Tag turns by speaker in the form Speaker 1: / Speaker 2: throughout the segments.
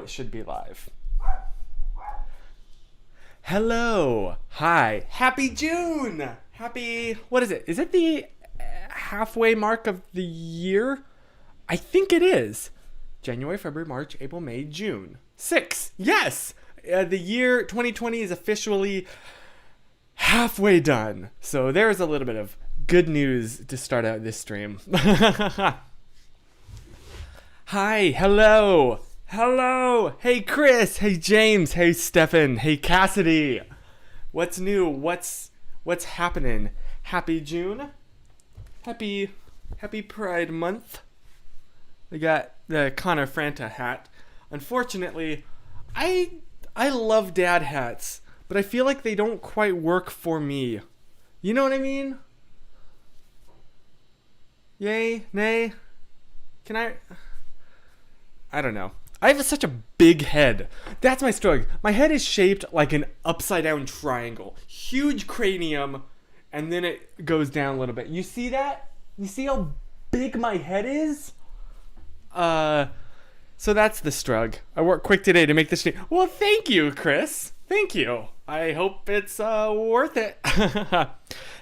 Speaker 1: it should be live. Hello. Hi. Happy June. Happy, what is it? Is it the halfway mark of the year? I think it is. January, February, March, April, May, June. 6. Yes. The year 2020 is officially halfway done. So there's a little bit of good news to start out this stream. Hi, hello. Hello. Hey, Chris. Hey, James. Hey, Stefan. Hey, Cassidy. What's new? What's happening? Happy June. Happy Pride Month. We got the Connor Franta hat. Unfortunately, I love dad hats, but I feel like they don't quite work for me. You know what I mean? Yay? Nay? Can I don't know. I have such a big head. That's my struggle. My head is shaped like an upside down triangle. Huge cranium, and then it goes down a little bit. You see that? You see how big my head is? So that's the struggle. I worked quick today to make this stream. Well, thank you, Chris. Thank you. I hope it's worth it.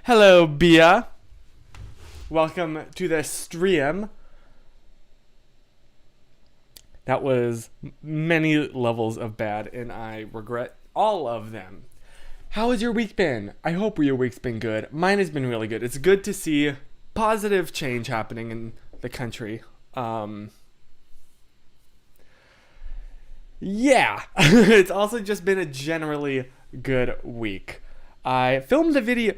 Speaker 1: Hello, Bia. Welcome to the stream. That was many levels of bad, and I regret all of them. How has your week been? I hope your week's been good. Mine has been really good. It's good to see positive change happening in the country. Yeah. It's also just been a generally good week. I filmed a video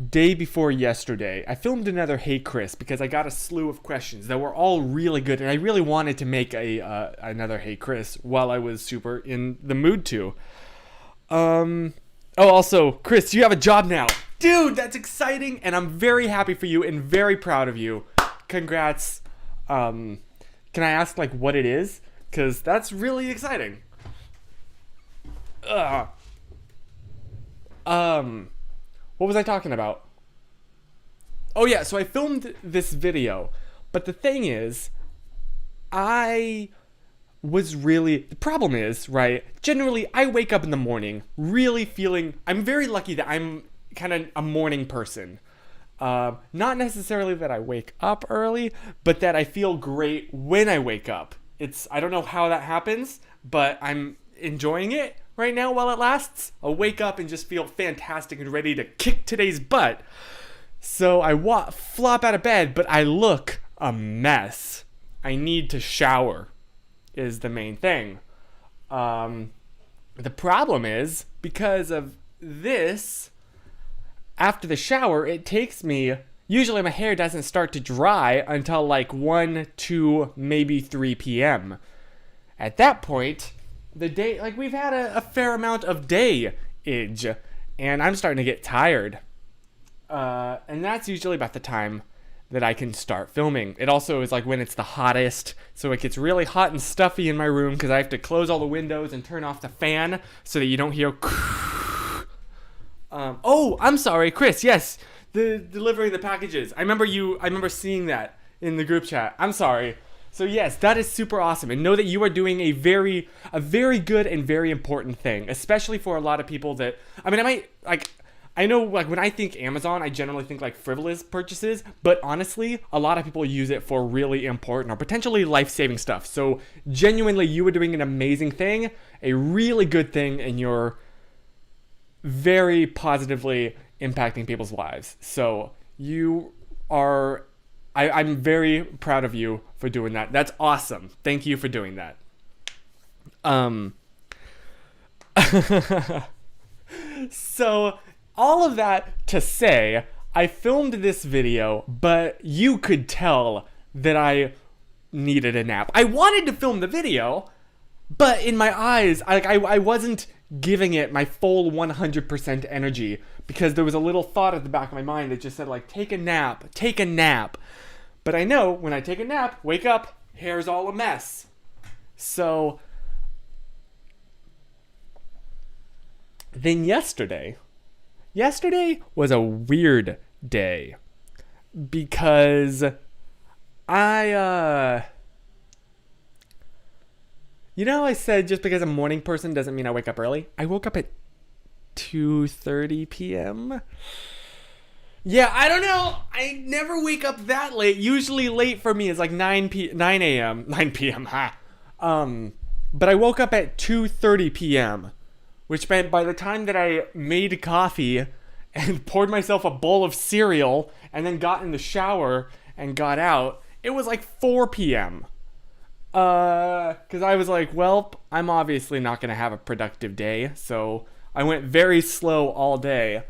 Speaker 1: day before yesterday. I filmed another Hey Chris because I got a slew of questions that were all really good, and I really wanted to make another Hey Chris while I was super in the mood to. Also, Chris, you have a job now. Dude, that's exciting, and I'm very happy for you and very proud of you. Congrats. Can I ask what it is? Because that's really exciting. What was I talking about? Oh yeah, so I filmed this video, but the thing is, the problem is, right, generally I wake up in the morning really feeling, I'm very lucky that I'm kind of a morning person. Not necessarily that I wake up early, but that I feel great when I wake up. I don't know how that happens, but I'm enjoying it right now while it lasts. I'll wake up and just feel fantastic and ready to kick today's butt. So I flop out of bed, but I look a mess. I need to shower is the main thing. The problem is, because of this, after the shower, it takes me, usually my hair doesn't start to dry until 1, 2, maybe 3 p.m. At that point, the day, we've had a fair amount of day-age, and I'm starting to get tired. And that's usually about the time that I can start filming. It also is when it's the hottest, so it gets really hot and stuffy in my room because I have to close all the windows and turn off the fan so that you don't hear oh, I'm sorry, Chris. Yes, the delivering the packages. I remember seeing that in the group chat. I'm sorry. So yes, that is super awesome, and know that you are doing a very good and very important thing, especially for a lot of people that, I know when I think Amazon, I generally think frivolous purchases, but honestly, a lot of people use it for really important or potentially life-saving stuff. So genuinely, you are doing an amazing thing, a really good thing, and you're very positively impacting people's lives. So you are, I'm very proud of you for doing that. That's awesome. Thank you for doing that. So all of that to say, I filmed this video, but you could tell that I needed a nap. I wanted to film the video, but in my eyes, I wasn't giving it my full 100% energy because there was a little thought at the back of my mind that just said take a nap. But I know when I take a nap, wake up, hair's all a mess. So then yesterday was a weird day because I You know, I said just because I'm a morning person doesn't mean I wake up early. I woke up at 2:30 p.m. Yeah, I don't know. I never wake up that late. Usually late for me is like 9 a.m. 9 p.m. Ha. But I woke up at 2:30 p.m., which meant by the time that I made coffee and poured myself a bowl of cereal and then got in the shower and got out, it was like 4 p.m. Because I was like, well, I'm obviously not going to have a productive day, so I went very slow all day.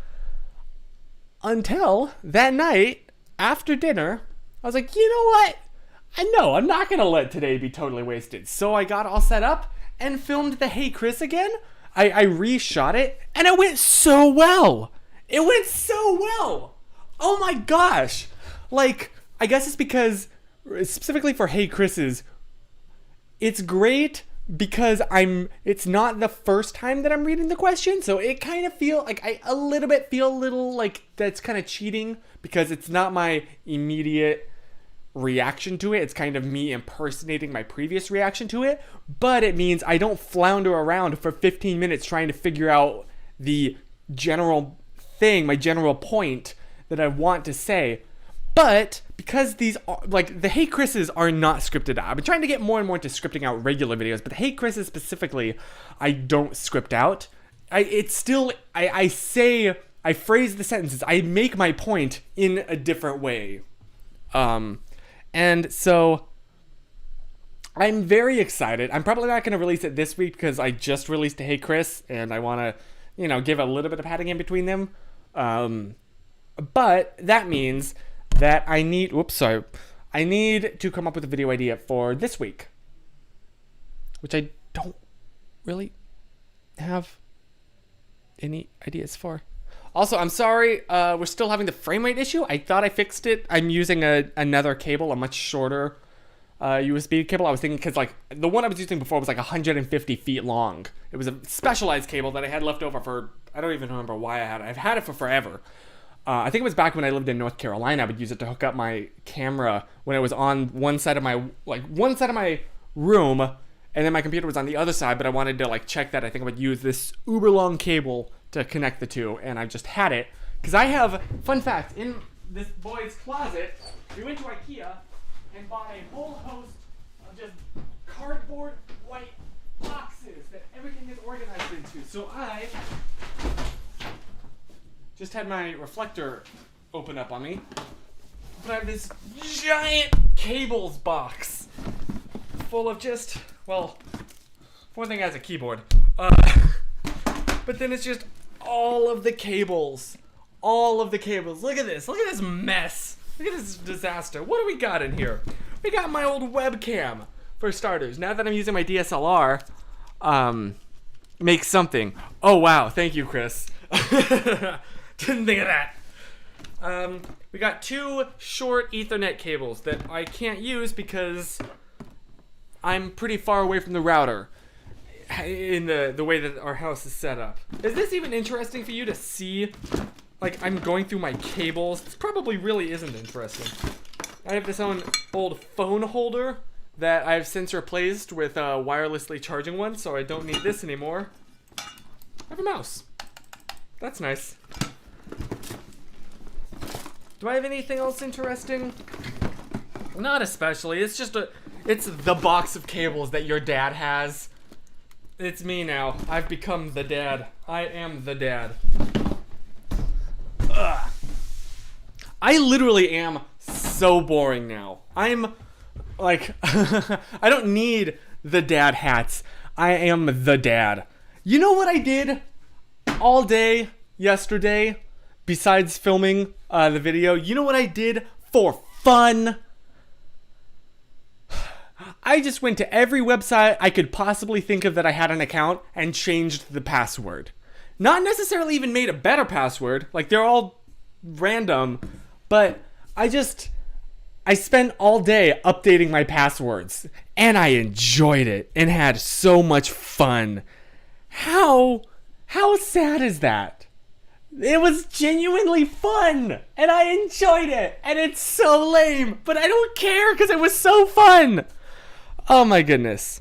Speaker 1: Until that night, after dinner, I was like, you know what? I know, I'm not going to let today be totally wasted. So I got all set up and filmed the Hey Chris again. I reshot it, and it went so well. It went so well. Oh my gosh. Like, I guess it's because, specifically for Hey Chris's, it's great because it's not the first time that I'm reading the question, so it kind of feel like I a little like that's kind of cheating because it's not my immediate reaction to it. It's kind of me impersonating my previous reaction to it, but it means I don't flounder around for 15 minutes trying to figure out the general thing, my general point that I want to say. But because these are, like, the Hey Chris's are not scripted out. I've been trying to get more and more into scripting out regular videos, but the Hey Chris's specifically, I don't script out. I phrase the sentences. I make my point in a different way. And so I'm very excited. I'm probably not going to release it this week because I just released a Hey Chris and I want to, give a little bit of padding in between them. But that means that I need to come up with a video idea for this week, which I don't really have any ideas for. Also, I'm sorry, we're still having the frame rate issue. I thought I fixed it. I'm using another cable, a much shorter USB cable. I was thinking, because like the one I was using before was like 150 feet long. It was a specialized cable that I had left over for, I don't even remember why I had it. I've had it for forever. I think it was back when I lived in North Carolina. I would use it to hook up my camera when it was on one side of my room, and then my computer was on the other side, but I wanted to check that. I think I would use this uber long cable to connect the two, and I just had it. Because I have, fun fact, in this boy's closet, we went to IKEA and bought a whole host of just cardboard white boxes that everything is organized into. So I just had my reflector open up on me. But I have this giant cables box full of just, well, one thing has a keyboard. But then it's just all of the cables. All of the cables. Look at this. Look at this mess. Look at this disaster. What do we got in here? We got my old webcam, for starters. Now that I'm using my DSLR, make something. Oh, wow. Thank you, Chris. Didn't think of that. We got two short Ethernet cables that I can't use because I'm pretty far away from the router in the way that our house is set up. Is this even interesting for you to see? Like, I'm going through my cables. This probably really isn't interesting. I have this old phone holder that I've since replaced with a wirelessly charging one, so I don't need this anymore. I have a mouse. That's nice. Do I have anything else interesting? Not especially. It's just it's the box of cables that your dad has. It's me now. I've become the dad. I am the dad. Ugh. I literally am so boring now. I'm like, I don't need the dad hats. I am the dad. You know what I did all day yesterday besides filming the video? You know what I did for fun? I just went to every website I could possibly think of that I had an account and changed the password. Not necessarily even made a better password. Like, they're all random. But I spent all day updating my passwords. And I enjoyed it and had so much fun. How sad is that? It was genuinely fun. And I enjoyed it. And it's so lame. But I don't care because it was so fun. Oh my goodness.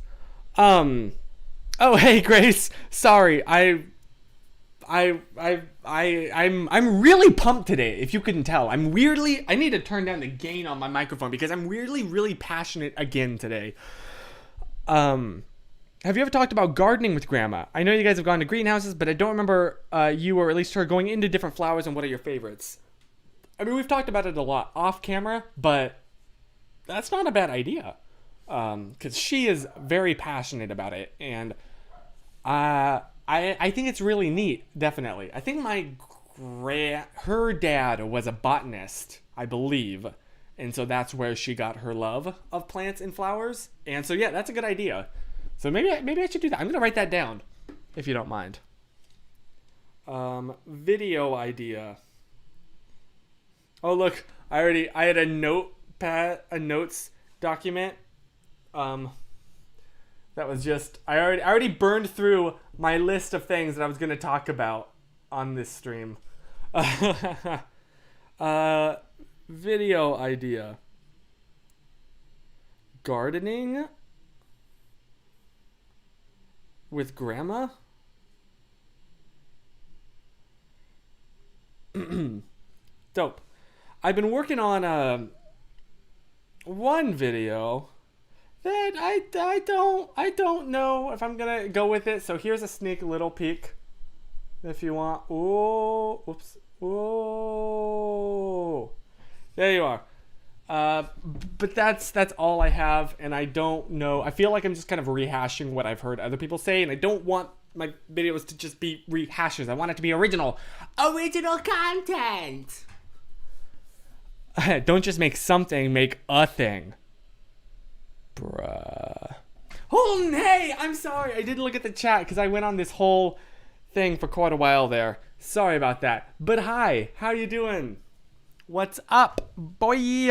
Speaker 1: Um. Oh, hey, Grace. Sorry, I'm really pumped today. If you couldn't tell, I need to turn down the gain on my microphone because I'm weirdly really passionate again today. Have you ever talked about gardening with Grandma? I know you guys have gone to greenhouses, but I don't remember you or at least her going into different flowers and what are your favorites. I mean, we've talked about it a lot off camera, but that's not a bad idea. Because she is very passionate about it, and I think it's really neat. Definitely, I think her dad was a botanist, I believe, and so that's where she got her love of plants and flowers. And so yeah, that's a good idea. So maybe I should do that. I'm gonna write that down, if you don't mind. Video idea. Oh look, I had a notes document. That was just I already burned through my list of things that I was gonna talk about on this stream. Video idea. Gardening with Grandma? Dope. I've been working on one video that I don't know if I'm gonna go with it. So here's a sneak little peek, if you want. Oh, oops. Oh, there you are. But that's all I have, and I don't know. I feel like I'm just kind of rehashing what I've heard other people say, and I don't want my videos to just be rehashes. I want it to be original content. Don't just make something, make a thing. Bruh. Holden, hey, I'm sorry. I didn't look at the chat because I went on this whole thing for quite a while there. Sorry about that. But hi, how you doing? What's up, boy?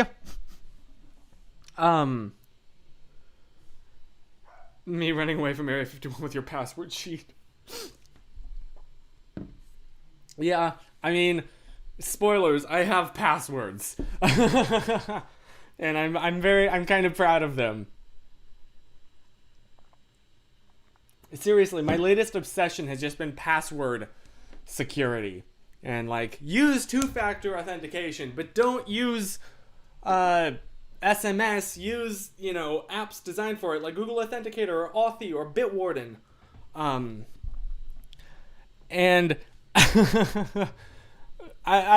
Speaker 1: Me running away from Area 51 with your password sheet. Yeah, I mean, spoilers, I have passwords. And I'm kind of proud of them. Seriously, my latest obsession has just been password security. And like, use two-factor authentication, but don't use SMS. Use, apps designed for it, like Google Authenticator or Authy or Bitwarden. And I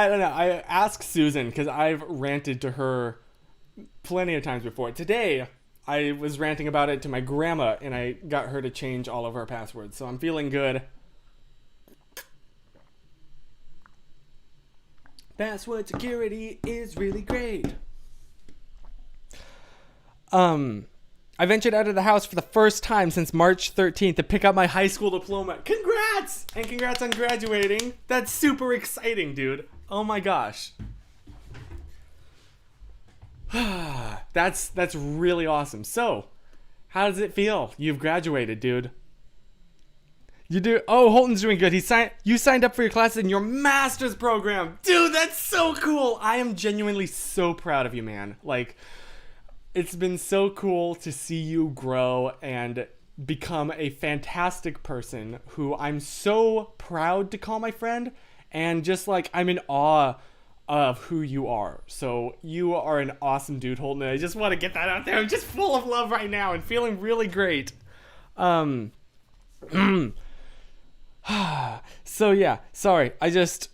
Speaker 1: don't know. I asked Susan because I've ranted to her plenty of times before. Today, I was ranting about it to my grandma, and I got her to change all of her passwords. So I'm feeling good. Password security is really great. I ventured out of the house for the first time since March 13th to pick up my high school diploma. Congrats! And congrats on graduating. That's super exciting, dude. Oh my gosh. That's really awesome. So, how does it feel? You've graduated, dude. You do. Oh, Holton's doing good. You signed up for your classes in your master's program. Dude, that's so cool. I am genuinely so proud of you, man. Like, it's been so cool to see you grow and become a fantastic person who I'm so proud to call my friend, and just like I'm in awe of who you are. So you are an awesome dude, Holton. I just want to get that out there. I'm just full of love right now and feeling really great. So yeah, sorry. Elon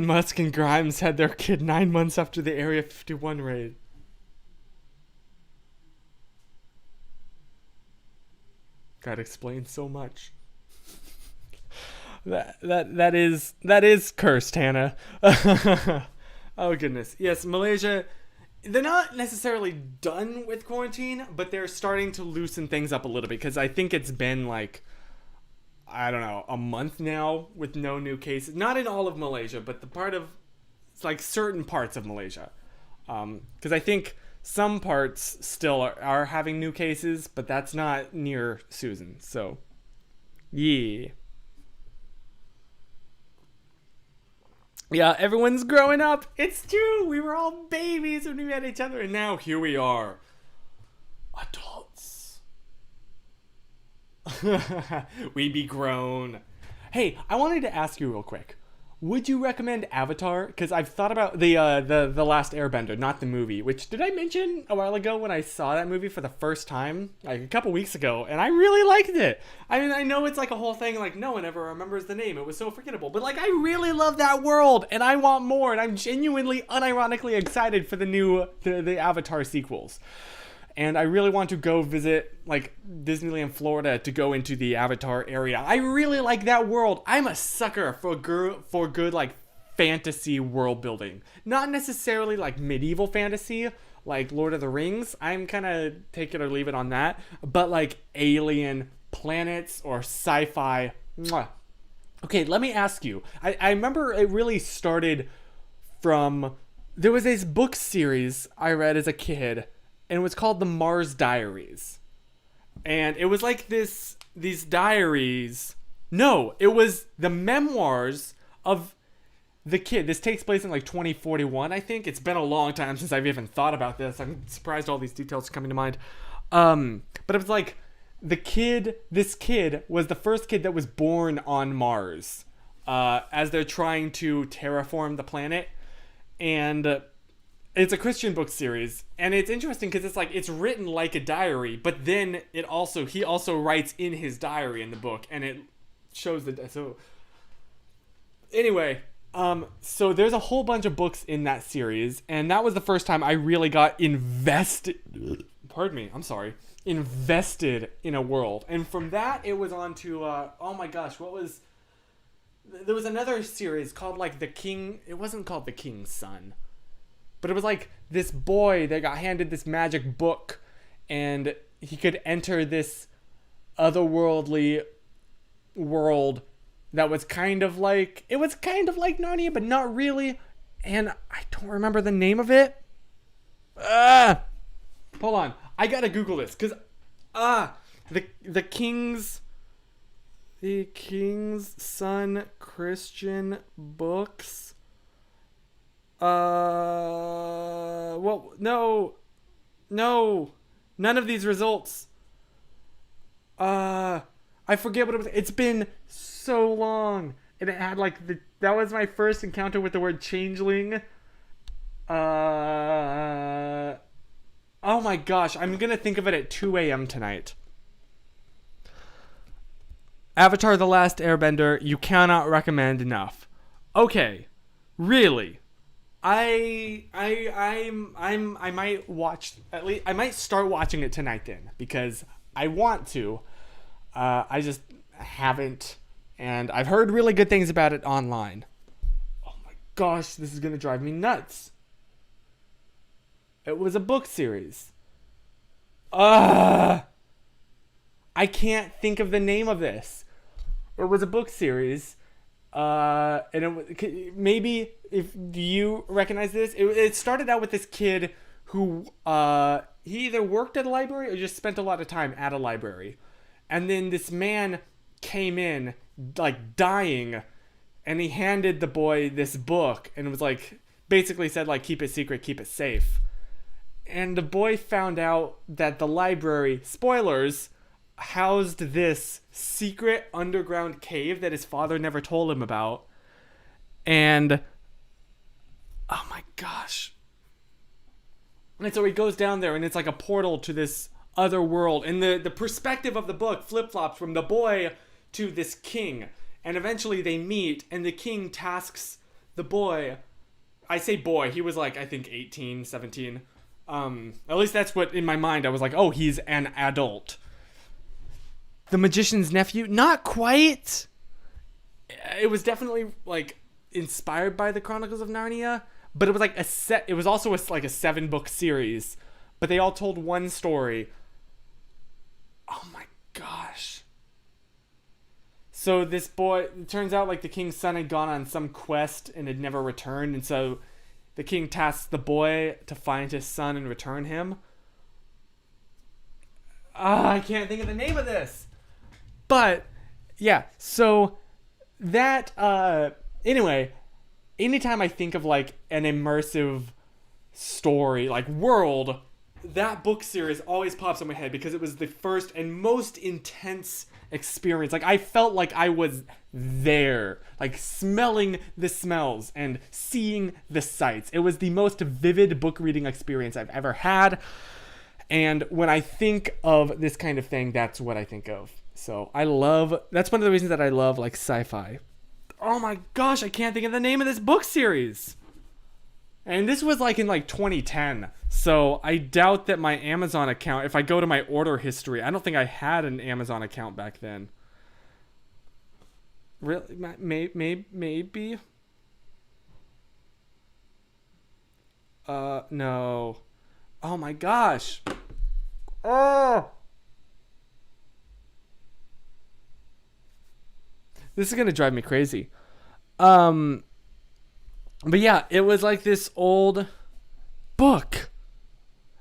Speaker 1: Musk and Grimes had their kid 9 months after the Area 51 raid. God explains so much. That is cursed, Hannah. Oh goodness. Yes, Malaysia, they're not necessarily done with quarantine, but they're starting to loosen things up a little bit, because I think it's been like, I don't know, a month now with no new cases. Not in all of Malaysia, but it's like certain parts of Malaysia. Because I think some parts still are having new cases, but that's not near Susan. So, yeah. Yeah, everyone's growing up. It's true. We were all babies when we met each other, and now here we are. Adults. We be grown. Hey, I wanted to ask you real quick. Would you recommend Avatar? Because I've thought about the Last Airbender, not the movie. Which did I mention a while ago when I saw that movie for the first time, like a couple weeks ago, and I really liked it. I mean, I know it's like a whole thing, like no one ever remembers the name. It was so forgettable, but like I really love that world, and I want more, and I'm genuinely, unironically excited for the Avatar sequels. And I really want to go visit like Disneyland, Florida, to go into the Avatar area. I really like that world. I'm a sucker for good like fantasy world building. Not necessarily like medieval fantasy, like Lord of the Rings. I'm kind of take it or leave it on that. But like alien planets or sci-fi. Mwah. Okay, let me ask you. I remember it really started from... There was this book series I read as a kid, and it was called The Mars Diaries. And it was like these diaries. No, it was the memoirs of the kid. This takes place in like 2041, I think. It's been a long time since I've even thought about this. I'm surprised all these details are coming to mind. But it was like this kid was the first kid that was born on Mars as they're trying to terraform the planet. And it's a Christian book series, and it's interesting because it's like it's written like a diary, but then he also writes in his diary in the book, and it shows so anyway, so there's a whole bunch of books in that series, and that was the first time I really got invested in a world. And from that it was on to oh my gosh, there was another series called like The King. It wasn't called The King's Son. But it was like this boy that got handed this magic book, and he could enter this otherworldly world that was kind of like Narnia, but not really. And I don't remember the name of it. Hold on, I gotta Google this because the King's Son Christian books. Well, no, none of these results. I forget what it was. It's been so long, and it had like that was my first encounter with the word changeling. Oh my gosh, I'm gonna think of it at 2 a.m. tonight. Avatar: The Last Airbender, you cannot recommend enough. Okay, really. I might watch, at least I might start watching it tonight then, because I want to. I just haven't, and I've heard really good things about it online. Oh my gosh, this is gonna drive me nuts. It was a book series. I can't think of the name of this. It was a book series. And maybe do you recognize this? It started out with this kid who he either worked at a library or just spent a lot of time at a library, and then this man came in like dying, and he handed the boy this book, and it was like basically said like keep it secret, keep it safe. And the boy found out that the library, spoilers, housed this secret underground cave that his father never told him about. And oh my gosh. And so he goes down there, and it's like a portal to this other world, and the perspective of the book flip-flops from the boy to this king, and eventually they meet, and the king tasks the boy. I say boy, he was like I think 18, 17. At least that's what in my mind I was like, oh, he's an adult. The magician's nephew? Not quite. It was definitely like inspired by the Chronicles of Narnia, but it was like it was also like a 7-book series, but they all told one story. Oh my gosh. So this boy, it turns out like the king's son had gone on some quest and had never returned, and so the king tasks the boy to find his son and return him. I can't think of the name of this. But, yeah, so that, anyway, anytime I think of, like, an immersive story, like, world, that book series always pops in my head because it was the first and most intense experience. Like, I felt like I was there, like smelling the smells and seeing the sights. It was the most vivid book reading experience I've ever had. And when I think of this kind of thing, that's what I think of. So that's one of the reasons that I love like sci-fi. Oh my gosh, I can't think of the name of this book series. And this was like in like 2010. So I doubt that my Amazon account, if I go to my order history, I don't think I had an Amazon account back then. Really? Maybe? No. Oh my gosh. Oh! This is gonna drive me crazy. But yeah, it was like this old book.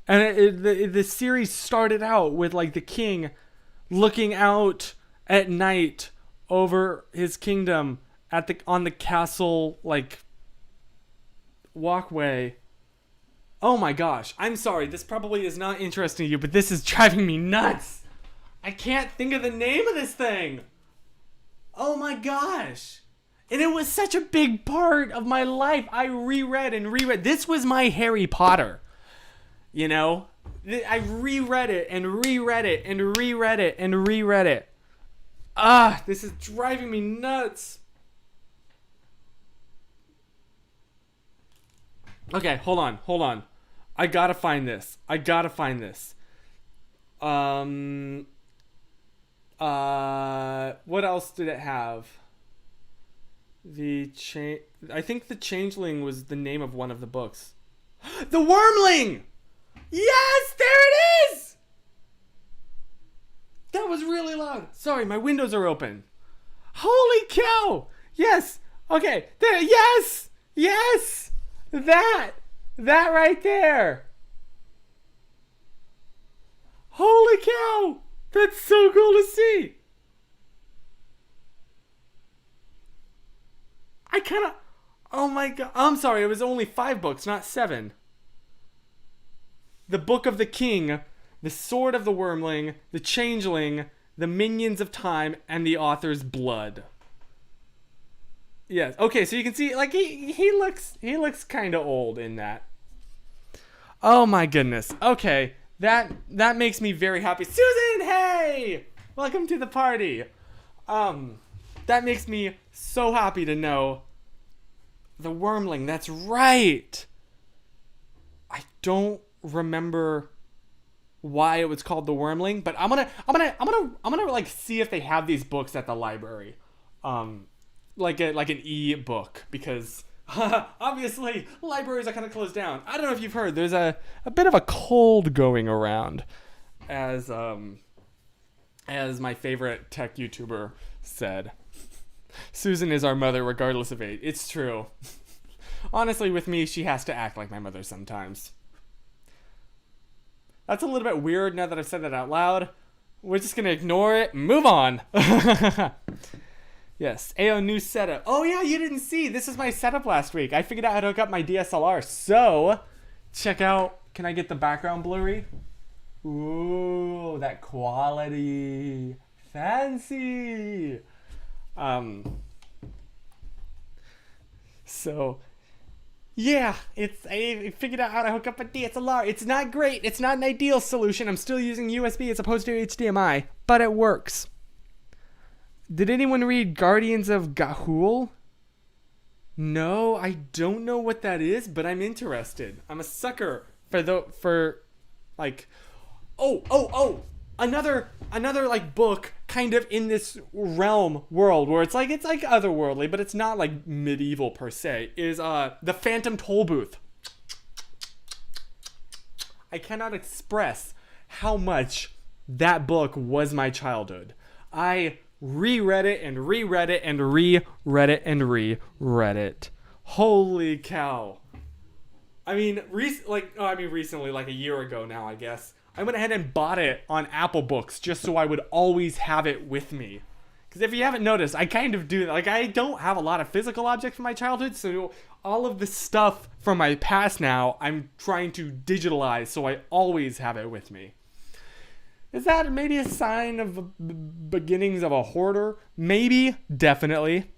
Speaker 1: And the series started out with like the king looking out at night over his kingdom on the castle like walkway. Oh my gosh. I'm sorry. This probably is not interesting to you, but this is driving me nuts. I can't think of the name of this thing. Oh my gosh. And it was such a big part of my life. I reread and reread. This was my Harry Potter. You know? I reread it and reread it and reread it and reread it. This is driving me nuts. Okay, hold on. I gotta find this. What else did it have? I think The Changeling was the name of one of the books. The Wormling! Yes, there it is! That was really loud. Sorry, my windows are open. Holy cow! Yes! Okay, there, yes! Yes! That right there! Holy cow! That's so cool to see! Oh my god. I'm sorry, it was only 5 books, not 7. The Book of the King, The Sword of the Wormling, The Changeling, The Minions of Time, and The Author's Blood. Yes. Okay, so you can see, like, he looks kind of old in that. Oh my goodness. Okay, that makes me very happy. Susan, hey! Welcome to the party. That makes me so happy to know. The Wormling, that's right. I don't remember why it was called The Wormling, but I'm gonna like see if they have these books at the library. Like an e-book, because obviously libraries are kind of closed down. I don't know if you've heard, there's a bit of a cold going around, as my favorite tech YouTuber said. Susan is our mother regardless of age. It's true. Honestly, with me, she has to act like my mother sometimes. That's a little bit weird now that I've said that out loud. We're just gonna ignore it and move on. Yes, AO new setup. Oh yeah, you didn't see. This is my setup last week. I figured out how to hook up my DSLR. So, check out, can I get the background blurry? Ooh, that quality. Fancy. So, yeah, I figured out how to hook up a DSLR. It's not great. It's not an ideal solution. I'm still using USB as opposed to HDMI, but it works. Did anyone read Guardians of Ga'Hoole? No, I don't know what that is, but I'm interested. I'm a sucker for another like book kind of in this world where it's like otherworldly, but it's not like medieval per se, is The Phantom Tollbooth. I cannot express how much that book was my childhood. I reread it and reread it and reread it and reread it. Holy cow. I mean, recently, like a year ago now, I guess, I went ahead and bought it on Apple Books just so I would always have it with me. Because if you haven't noticed, I kind of do that. Like, I don't have a lot of physical objects from my childhood, so all of the stuff from my past now, I'm trying to digitalize, so I always have it with me. Is that maybe a sign of beginnings of a hoarder? Maybe. Definitely.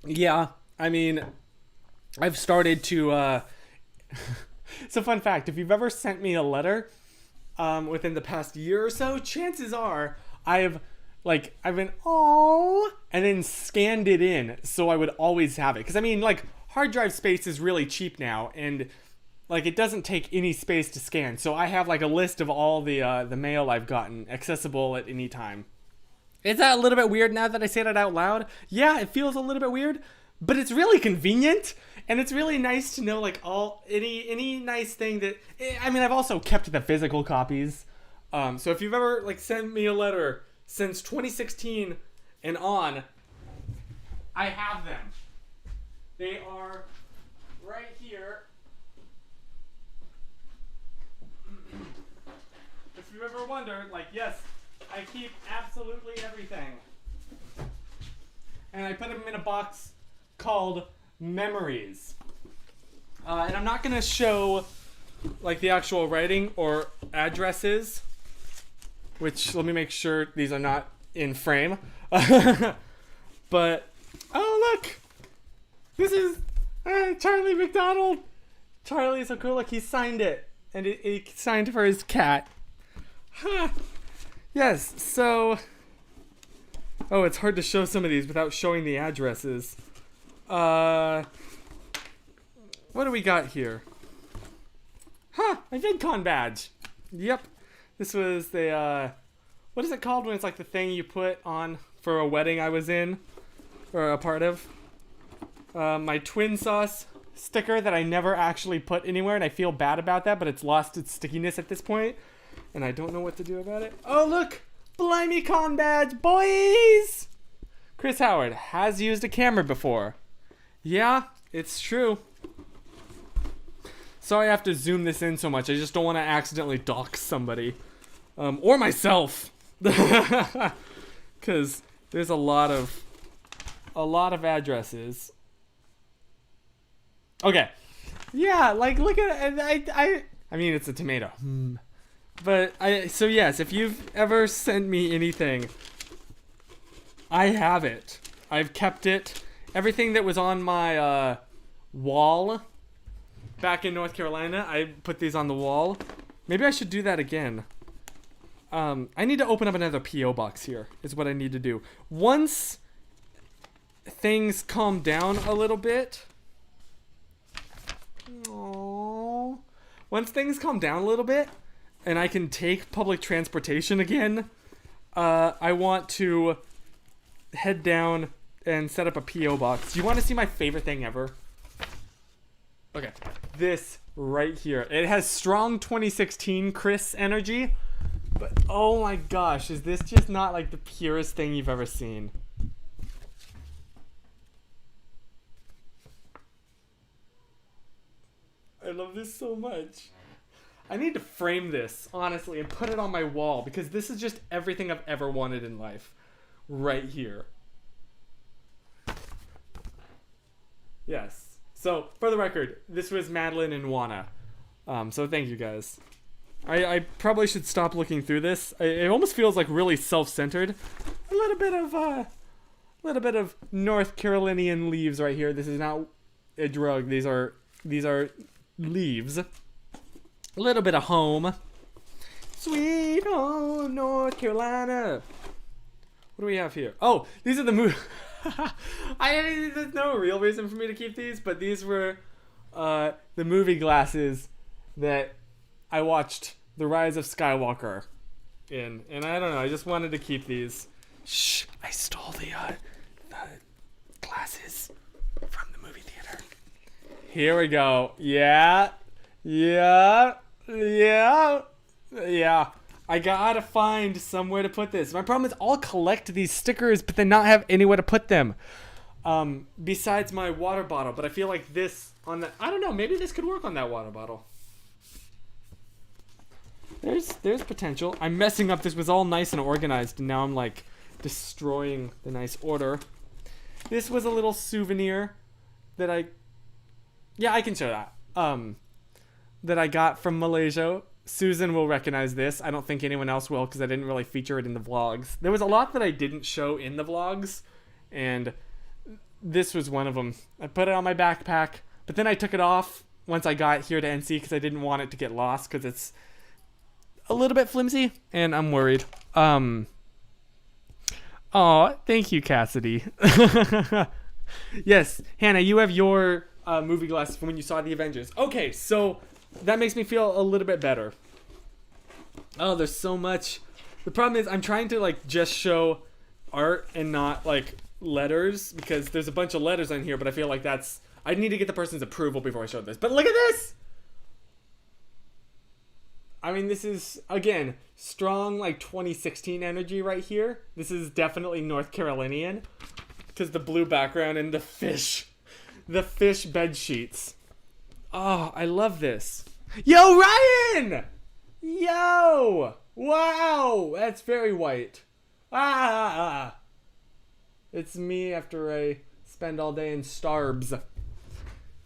Speaker 1: Yeah, I mean, I've started to, so fun fact, if you've ever sent me a letter, within the past year or so, chances are I've been, oh, and then scanned it in, so I would always have it. Because, I mean, like, hard drive space is really cheap now, and, like, it doesn't take any space to scan. So I have, like, a list of all the mail I've gotten, accessible at any time. Is that a little bit weird now that I say that out loud? Yeah, it feels a little bit weird, but it's really convenient, and it's really nice to know, like, any nice thing that... I mean, I've also kept the physical copies. So if you've ever, like, sent me a letter since 2016 and on, I have them. They are right here. If you've ever wondered, like, yes, I keep absolutely everything. And I put them in a box called Memories. And I'm not going to show, like, the actual writing or addresses, which, let me make sure these are not in frame. But, oh, look! This is Charlie McDonald. Charlie's so cool. Look, he signed it. And he signed for his cat. Huh. Yes, so... Oh, it's hard to show some of these without showing the addresses. What do we got here? Huh, my VidCon badge. Yep. This was the, what is it called when it's like the thing you put on for a wedding I was in? Or a part of? My twin sauce sticker that I never actually put anywhere, and I feel bad about that, but it's lost its stickiness at this point, and I don't know what to do about it. Oh, look! Blimey Con badge, boys! Chris Howard has used a camera before. Yeah, it's true. Sorry I have to zoom this in so much. I just don't want to accidentally dox somebody. Or myself. Because there's a lot of addresses. Okay. Yeah, like, look at it. I mean, it's a tomato. But, so yes, if you've ever sent me anything, I have it. I've kept it. Everything that was on my, wall back in North Carolina, I put these on the wall. Maybe I should do that again. I need to open up another P.O. box here, is what I need to do. Once things calm down a little bit... Aww. Once things calm down a little bit, and I can take public transportation again, I want to head down and set up a P.O. box. Do you want to see my favorite thing ever? Okay, this right here. It has strong 2016 Chris energy, but oh my gosh, is this just not like the purest thing you've ever seen? I love this so much. I need to frame this, honestly, and put it on my wall, because this is just everything I've ever wanted in life. Right here. Yes. So, for the record, this was Madeline and Juana. So thank you guys. I probably should stop looking through this. It almost feels like really self-centered. A little bit of North Carolinian leaves right here. This is not a drug. These are leaves. A little bit of home. Sweet home, North Carolina. What do we have here? Oh, these are the movie. There's no real reason for me to keep these, but these were the movie glasses that I watched The Rise of Skywalker in. And I don't know, I just wanted to keep these. Shh, I stole the glasses from the movie theater. Here we go. Yeah. I gotta find somewhere to put this. My problem is I'll collect these stickers, but then not have anywhere to put them. Besides my water bottle. But I feel like this on the... I don't know, maybe this could work on that water bottle. there's potential. I'm messing up. This was all nice and organized, and now I'm like destroying the nice order. This was a little souvenir that I can show that. That I got from Malaysia. Susan will recognize this. I don't think anyone else will because I didn't really feature it in the vlogs. There was a lot that I didn't show in the vlogs, and this was one of them. I put it on my backpack, but then I took it off once I got here to NC because I didn't want it to get lost because it's a little bit flimsy, and I'm worried. Aw, thank you, Cassidy. Yes, Hannah, you have your movie glasses from when you saw the Avengers. Okay, so that makes me feel a little bit better. Oh, there's so much. The problem is I'm trying to like just show art and not like letters because there's a bunch of letters on here, but I feel like I need to get the person's approval before I show this. But look at this! I mean, this is, again, strong like 2016 energy right here. This is definitely North Carolinian because the blue background and the fish bed sheets. Oh, I love this. Yo, Ryan! Yo! Wow! That's very white. Ah! It's me after I spend all day in Starbs.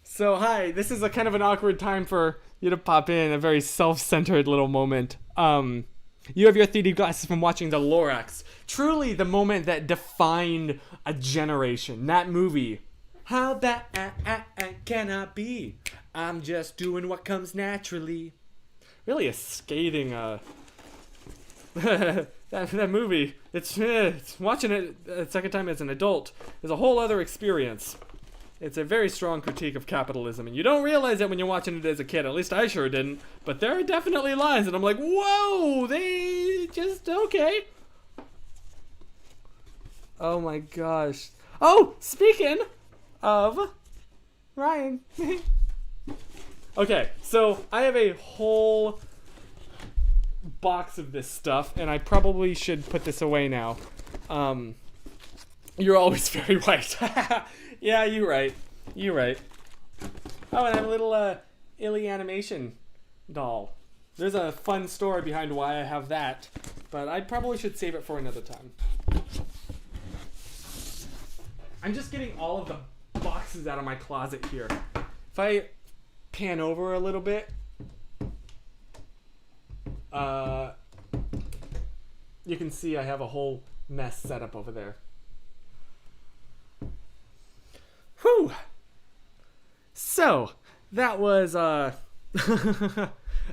Speaker 1: So, hi. This is a kind of an awkward time for you to pop in. A very self-centered little moment. You have your 3D glasses from watching The Lorax. Truly the moment that defined a generation. That movie. How bad can I be? I'm just doing what comes naturally. Really a scathing, that movie. It's watching it a second time as an adult is a whole other experience. It's a very strong critique of capitalism, and you don't realize it when you're watching it as a kid. At least I sure didn't. But there are definitely lines, and I'm like, whoa, they just, okay. Oh my gosh. Oh, speaking of Ryan. Okay, so I have a whole box of this stuff, and I probably should put this away now. You're always very white. Yeah, you're right. You're right. Oh, and I have a little Illy animation doll. There's a fun story behind why I have that, but I probably should save it for another time. I'm just getting all of the boxes out of my closet here. If I pan over a little bit, you can see I have a whole mess set up over there. Whew. So, that was, Oh,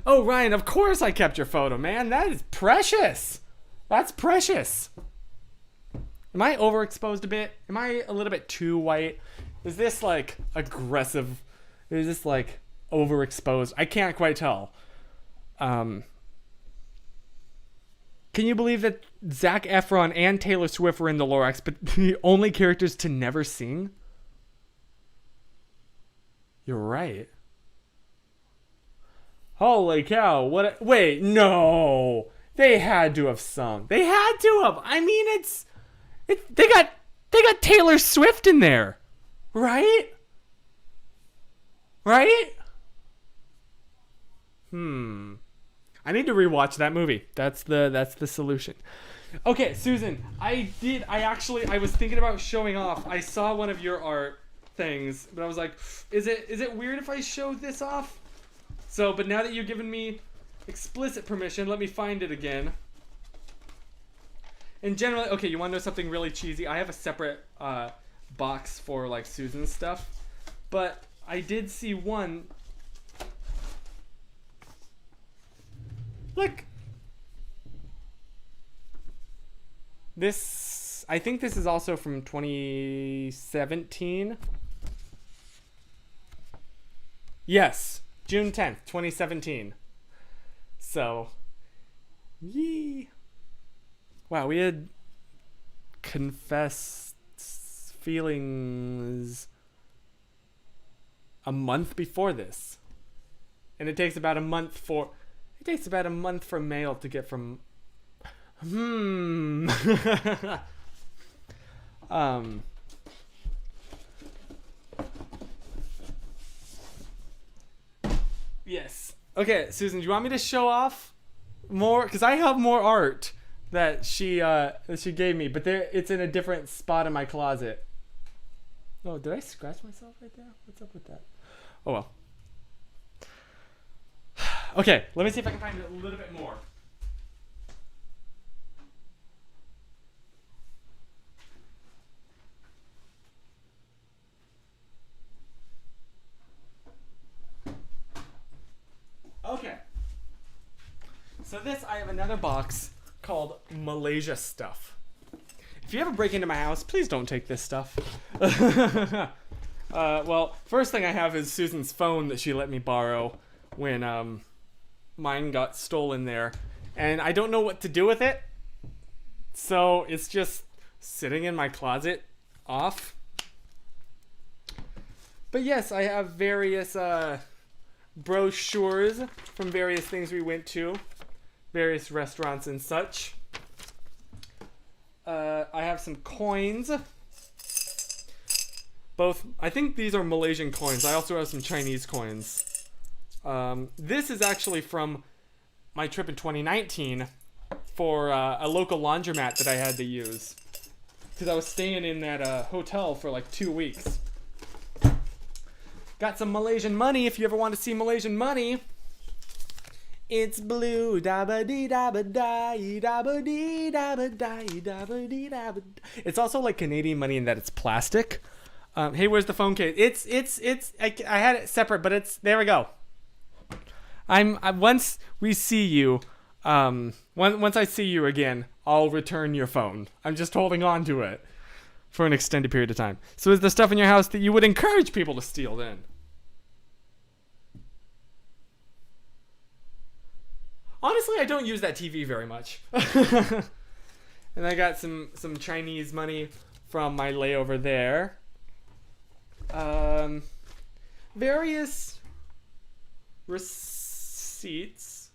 Speaker 1: Ryan, of course I kept your photo, man. That is precious. That's precious. Am I overexposed a bit? Am I a little bit too white? Is this, like, aggressive? Is this, like, overexposed? I can't quite tell. Can you believe that Zac Efron and Taylor Swift were in The Lorax, but the only characters to never sing? You're right. Holy cow, wait, no. They had to have sung. They had to have. I mean, they got Taylor Swift in there. Right? Right? I need to rewatch that movie. That's the solution. Okay, Susan, I was thinking about showing off. I saw one of your art things, but I was like, is it weird if I show this off? So, but now that you've given me explicit permission, let me find it again. And generally, okay, you want to know something really cheesy? I have a separate box for like Susan's stuff, but I did see one. Look. This, I think this is also from 2017. Yes, June 10th, 2017. So, yee. Wow, we had confessed feelings a month before this. And it takes about a month for mail to get from Yes. Okay, Susan, do you want me to show off more because I have more art that she gave me, but it's in a different spot in my closet. Oh, did I scratch myself right there? What's up with that? Oh well. Okay, let me see if I can find a little bit more. Okay. So I have another box called Malaysia Stuff. If you ever break into my house, please don't take this stuff. Well, first thing I have is Susan's phone that she let me borrow when mine got stolen there. And I don't know what to do with it. So it's just sitting in my closet off. But yes, I have various brochures from various things we went to, various restaurants and such. I have some coins. Both, I think these are Malaysian coins. I also have some Chinese coins. This is actually from my trip in 2019 for a local laundromat that I had to use. Because I was staying in that hotel for like 2 weeks. Got some Malaysian money if you ever want to see Malaysian money. It's blue, da ba dee da ba die, da ba dee da ba die, da ba dee da ba. It's also like Canadian money in that it's plastic. Hey, where's the phone case? I had it separate, but there we go. Once we see you, once I see you again, I'll return your phone. I'm just holding on to it for an extended period of time. So is there stuff in your house that you would encourage people to steal then? Honestly, I don't use that TV very much. And I got some Chinese money from my layover there. Various receipts.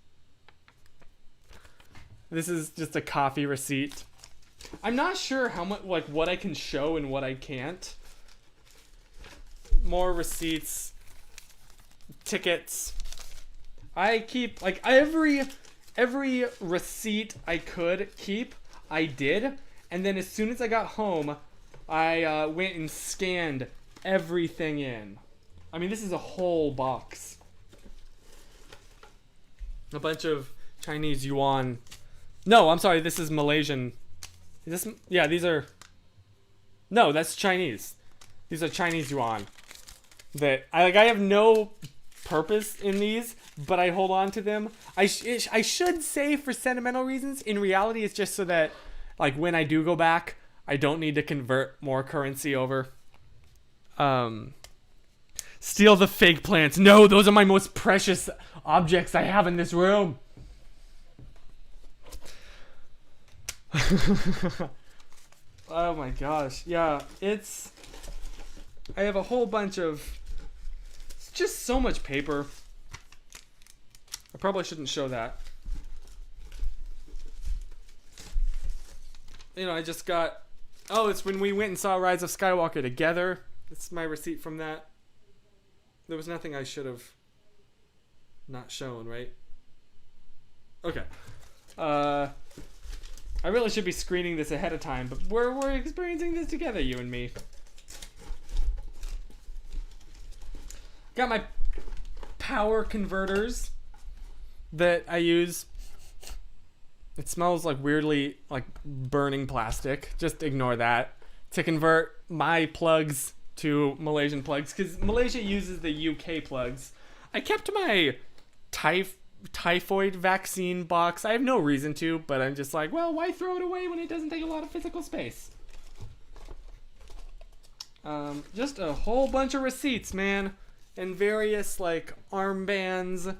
Speaker 1: This is just a coffee receipt. I'm not sure how much, like, what I can show and what I can't. More receipts. Tickets. I keep, like, every receipt I could keep, I did. And then as soon as I got home, I went and scanned everything in. I mean, this is a whole box. A bunch of Chinese yuan. No, I'm sorry, this is Malaysian. Is this, yeah, these are, no, that's Chinese. These are Chinese yuan. That, I have no purpose in these, but I hold on to them. I should say for sentimental reasons. In reality, it's just so that, like, when I do go back, I don't need to convert more currency over. Steal the fake plants. No, those are my most precious objects I have in this room. Oh my gosh. Yeah, I have a whole bunch of, it's just so much paper. I probably shouldn't show that. You know, I just got, oh, it's when we went and saw Rise of Skywalker together. It's my receipt from that. There was nothing I should have not shown, right? Okay. I really should be screening this ahead of time, but we're experiencing this together, you and me. Got my power converters that I use. It smells like weirdly like burning plastic. Just ignore that. To convert my plugs to Malaysian plugs, because Malaysia uses the UK plugs. I kept my typhoid vaccine box. I have no reason to, but I'm just like, well, why throw it away when it doesn't take a lot of physical space? Just a whole bunch of receipts, man, and various like armbands.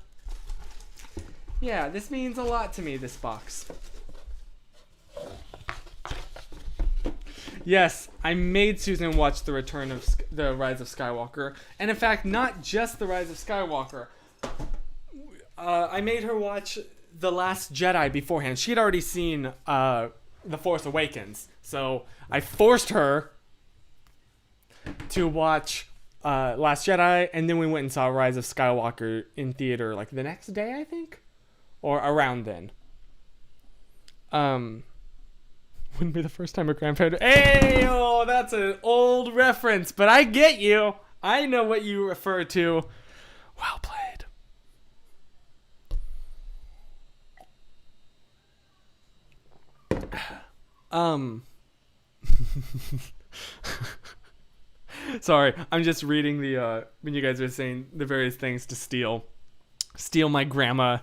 Speaker 1: Yeah, this means a lot to me, this box. Yes, I made Susan watch the Rise of Skywalker, and in fact, not just the Rise of Skywalker. I made her watch The Last Jedi beforehand. She had already seen The Force Awakens, so I forced her to watch Last Jedi, and then we went and saw Rise of Skywalker in theater like the next day, I think, or around then. Wouldn't be the first time a grandparent. Hey, oh, that's an old reference, but I get you. I know what you refer to. Well played. Sorry, I'm just reading the when you guys are saying the various things to steal. Steal my grandma.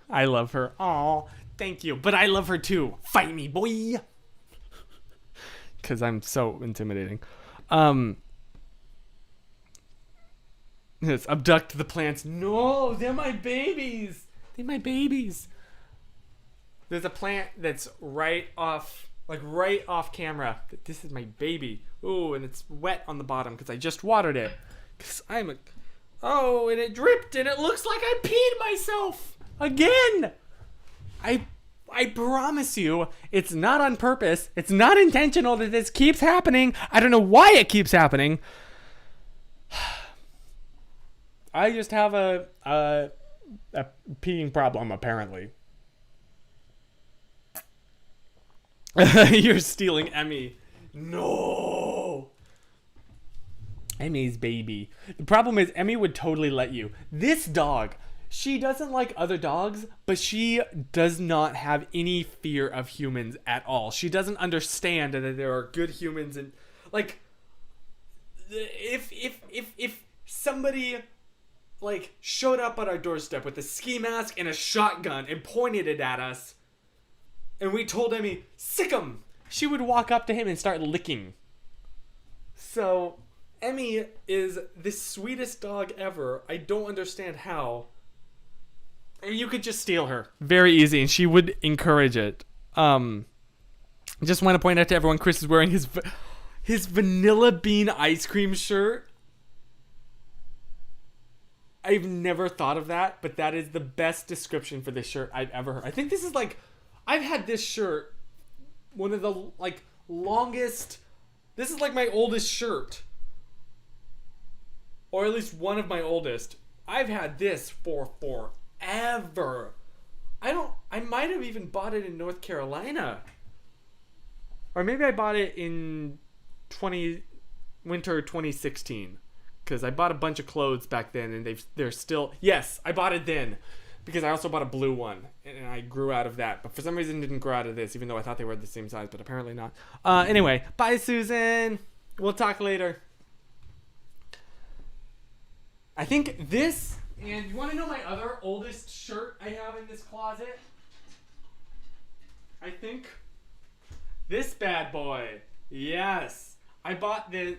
Speaker 1: I love her. Aw, thank you. But I love her too. Fight me, boy. Because I'm so intimidating. Yes, abduct the plants. No, they're my babies. They're my babies. There's a plant that's right off camera. This is my baby. Ooh, and it's wet on the bottom because I just watered it. Oh, and it dripped, and it looks like I peed myself again. I promise you, it's not on purpose. It's not intentional that this keeps happening. I don't know why it keeps happening. I just have a peeing problem, apparently. You're stealing Emmy. No. Emmy's baby. The problem is Emmy would totally let you. This dog, she doesn't like other dogs, but she does not have any fear of humans at all. She doesn't understand that there are good humans, and like if somebody like showed up at our doorstep with a ski mask and a shotgun and pointed it at us, and we told Emmy, sick 'em, she would walk up to him and start licking. So Emmy is the sweetest dog ever. I don't understand how. And you could just steal her. Very easy, and she would encourage it. Just want to point out to everyone, Chris is wearing his vanilla bean ice cream shirt. I've never thought of that, but that is the best description for this shirt I've ever heard. I think this is like, I've had this shirt, one of the like longest, this is like my oldest shirt. Or at least one of my oldest. I've had this for forever. I might have even bought it in North Carolina. Or maybe I bought it in winter 2016. Because I bought a bunch of clothes back then, and they're still... Yes, I bought it then. Because I also bought a blue one. And I grew out of that. But for some reason didn't grow out of this, even though I thought they were the same size, but apparently not. Anyway, bye Susan. We'll talk later. I think this... And you want to know my other oldest shirt I have in this closet? I think this bad boy. Yes. I bought this.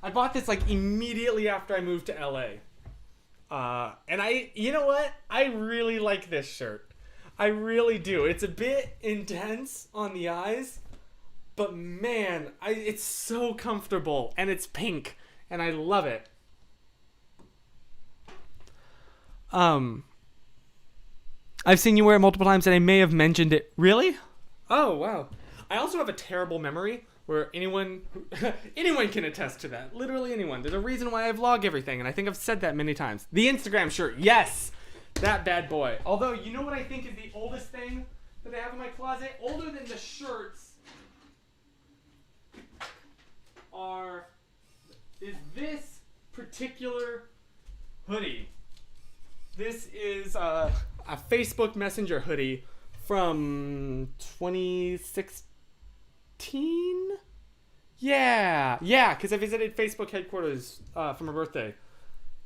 Speaker 1: I bought this like immediately after I moved to LA. And you know what? I really like this shirt. I really do. It's a bit intense on the eyes, but man, it's so comfortable, and it's pink, and I love it. I've seen you wear it multiple times, and I may have mentioned it. Really? Oh, wow. I also have a terrible memory where anyone can attest to that. Literally anyone. There's a reason why I vlog everything, and I think I've said that many times. The Instagram shirt. Yes! That bad boy. Although, you know what I think is the oldest thing that I have in my closet? Older than the shirts is this particular hoodie. This is a Facebook Messenger hoodie from 2016? Yeah, because I visited Facebook headquarters for my birthday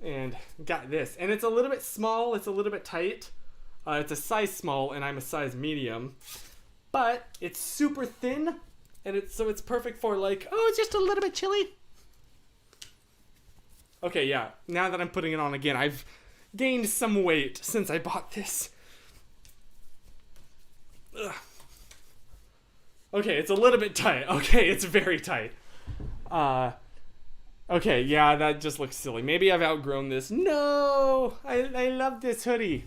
Speaker 1: and got this. And it's a little bit small, it's a little bit tight. It's a size small, and I'm a size medium. But it's super thin, and it's perfect for like, oh, it's just a little bit chilly. Okay, yeah, now that I'm putting it on again, I've gained some weight since I bought this. Ugh. Okay, it's a little bit tight. Okay, it's very tight. Okay, yeah, that just looks silly. Maybe I've outgrown this. No! I love this hoodie.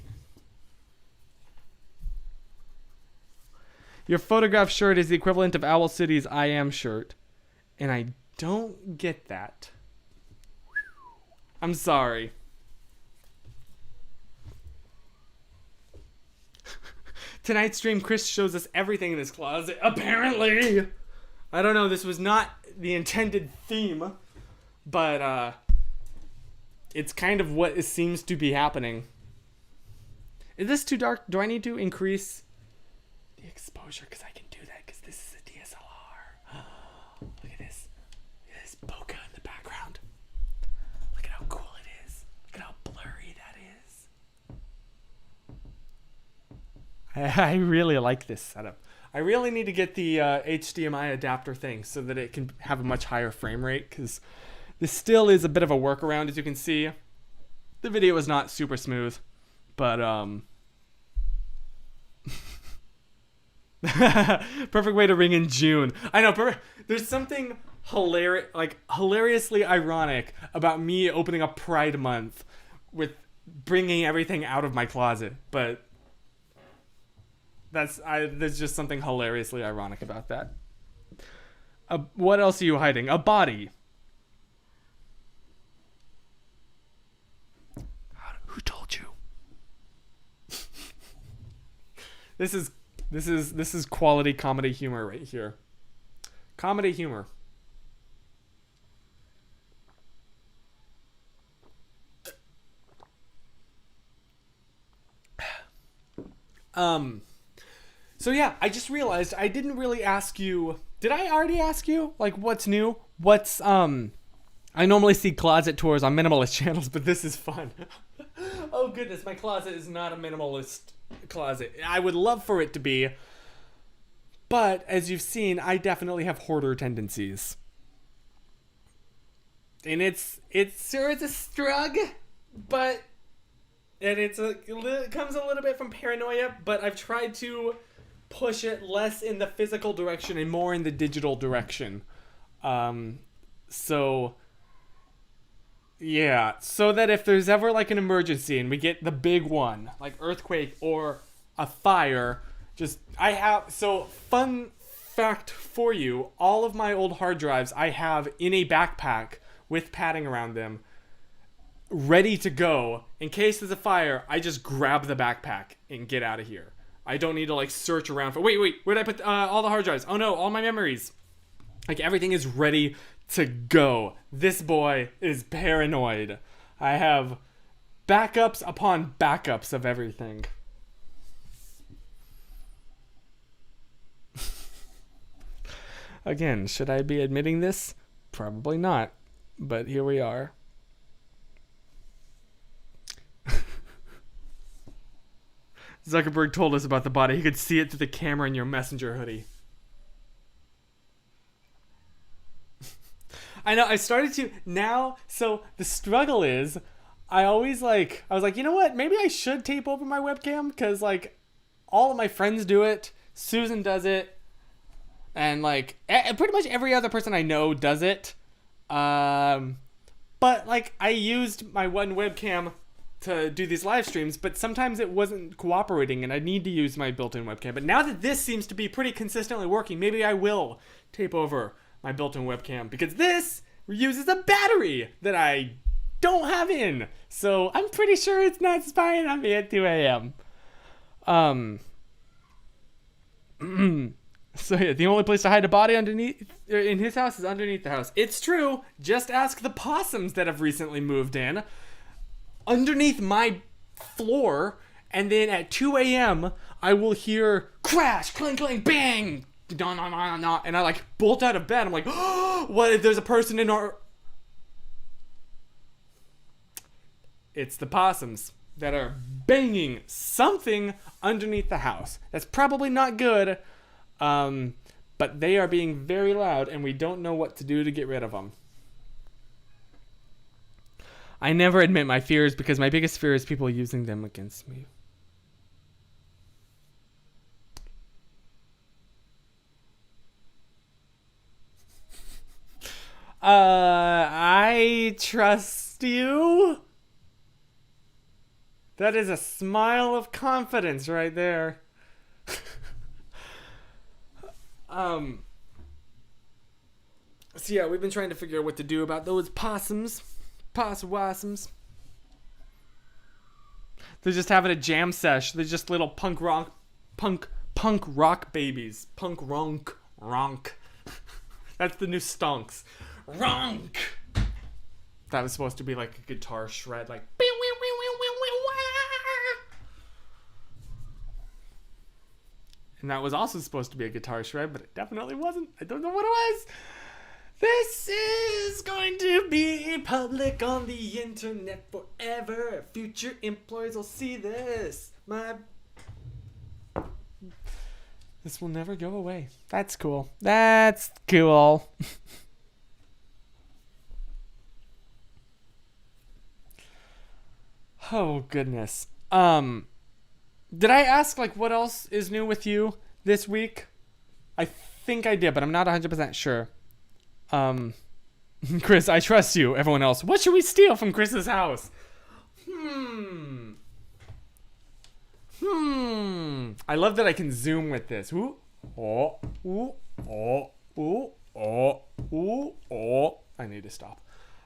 Speaker 1: Your photograph shirt is the equivalent of Owl City's I Am shirt. And I don't get that. I'm sorry. tonight's stream, Chris shows us everything in his closet. Apparently, I don't know. This was not the intended theme, but it's kind of what seems to be happening. Is this too dark? Do I need to increase the exposure? Because I can do that because this is a DSLR. Look at this. Look at this bokeh in the background. Look at how cool it is. Look at how blurry that is. I really like this setup. I really need to get the HDMI adapter thing so that it can have a much higher frame rate, because this still is a bit of a workaround, as you can see. The video is not super smooth, but perfect way to ring in June. I know, there's something hilariously ironic about me opening up Pride Month with bringing everything out of my closet, but there's just something hilariously ironic about that. What else are you hiding? A body. Who told you? This is quality comedy humor right here. Comedy humor. So yeah, I just realized I didn't really ask you. Did I already ask you? Like, what's new? I normally see closet tours on minimalist channels, but this is fun. Oh goodness, my closet is not a minimalist closet. I would love for it to be, but as you've seen, I definitely have hoarder tendencies. And it's a struggle, but it comes a little bit from paranoia, but I've tried to push it less in the physical direction and more in the digital direction. So that if there's ever like an emergency and we get the big one, like earthquake or a fire, fun fact for you, all of my old hard drives I have in a backpack with padding around them, ready to go. In case there's a fire, I just grab the backpack and get out of here. I don't need to like search around for, wait, where'd I put all the hard drives? Oh no, all my memories. Like, everything is ready to go. This boy is paranoid. I have backups upon backups of everything. Again, should I be admitting this? Probably not. But here we are. Zuckerberg told us about the body. He could see it through the camera in your Messenger hoodie. I know, I started to now. So the struggle is, I was like, you know what? Maybe I should tape over my webcam, because like all of my friends do it. Susan does it, and like pretty much every other person I know does it. But like, I used my one webcam to do these live streams, but sometimes it wasn't cooperating and I need to use my built-in webcam. But now that this seems to be pretty consistently working, maybe I will tape over my built-in webcam, because this uses a battery that I don't have in. So I'm pretty sure it's not spying on me at 2 a.m. So yeah, the only place to hide a body underneath in his house is underneath the house. It's true. Just ask the possums that have recently moved in. Underneath my floor, and then at 2 a.m. I will hear crash, clang, clang, bang, no, and I like bolt out of bed. I'm like, oh, what if there's a person in our... It's the possums that are banging something underneath the house. That's probably not good, but they are being very loud, and we don't know what to do to get rid of them. I never admit my fears because my biggest fear is people using them against me. I trust you. That is a smile of confidence right there. So yeah, we've been trying to figure out what to do about those possums. Possum-wasums. They're just having a jam sesh. They're just little punk rock Punk rock babies. Punk ronk. That's the new stonks. Ronk. That was supposed to be like a guitar shred, like. And that was also supposed to be a guitar shred, but it definitely wasn't. I don't know what it was. This is going to be public on the internet forever. Future employees will see this. This will never go away. That's cool. That's cool. Oh, goodness. Did I ask, like, what else is new with you this week? I think I did, but I'm not 100% sure. Chris, I trust you. Everyone else, what should we steal from Chris's house? I love that I can zoom with this. Ooh. Oh. Ooh. Oh. Ooh. Oh. Ooh. Oh. I need to stop.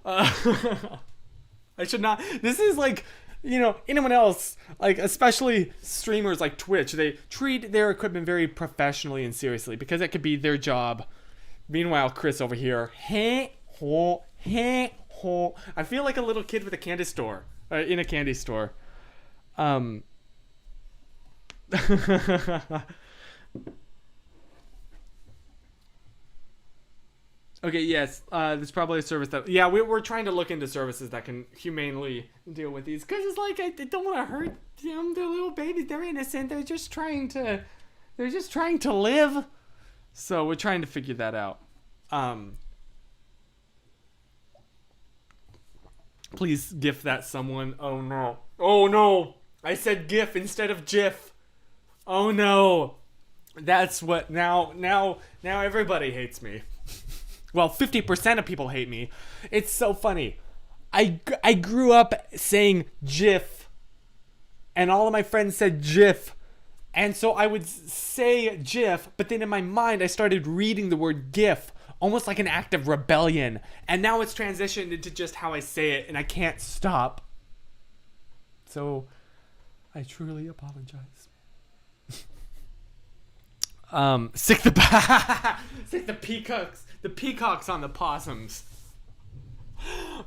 Speaker 1: I should not. This is like, anyone else, like especially streamers like Twitch, they treat their equipment very professionally and seriously because it could be their job. Meanwhile, Chris over here, I feel like a little kid with a candy store, in a candy store. Okay, yes, there's probably a service that... Yeah, we're trying to look into services that can humanely deal with these. Because it's like, I don't want to hurt them. They're little babies. They're innocent. They're just trying to live. So we're trying to figure that out. Please GIF that someone. Oh, no. Oh, no. I said GIF instead of GIF. Oh, no. That's what... Now everybody hates me. Well, 50% of people hate me. It's so funny. I grew up saying GIF, and all of my friends said GIF, and so I would say GIF, but then in my mind I started reading the word GIF, almost like an act of rebellion, and now it's transitioned into just how I say it, and I can't stop. So, I truly apologize. Sick the peacocks. The peacocks on the possums.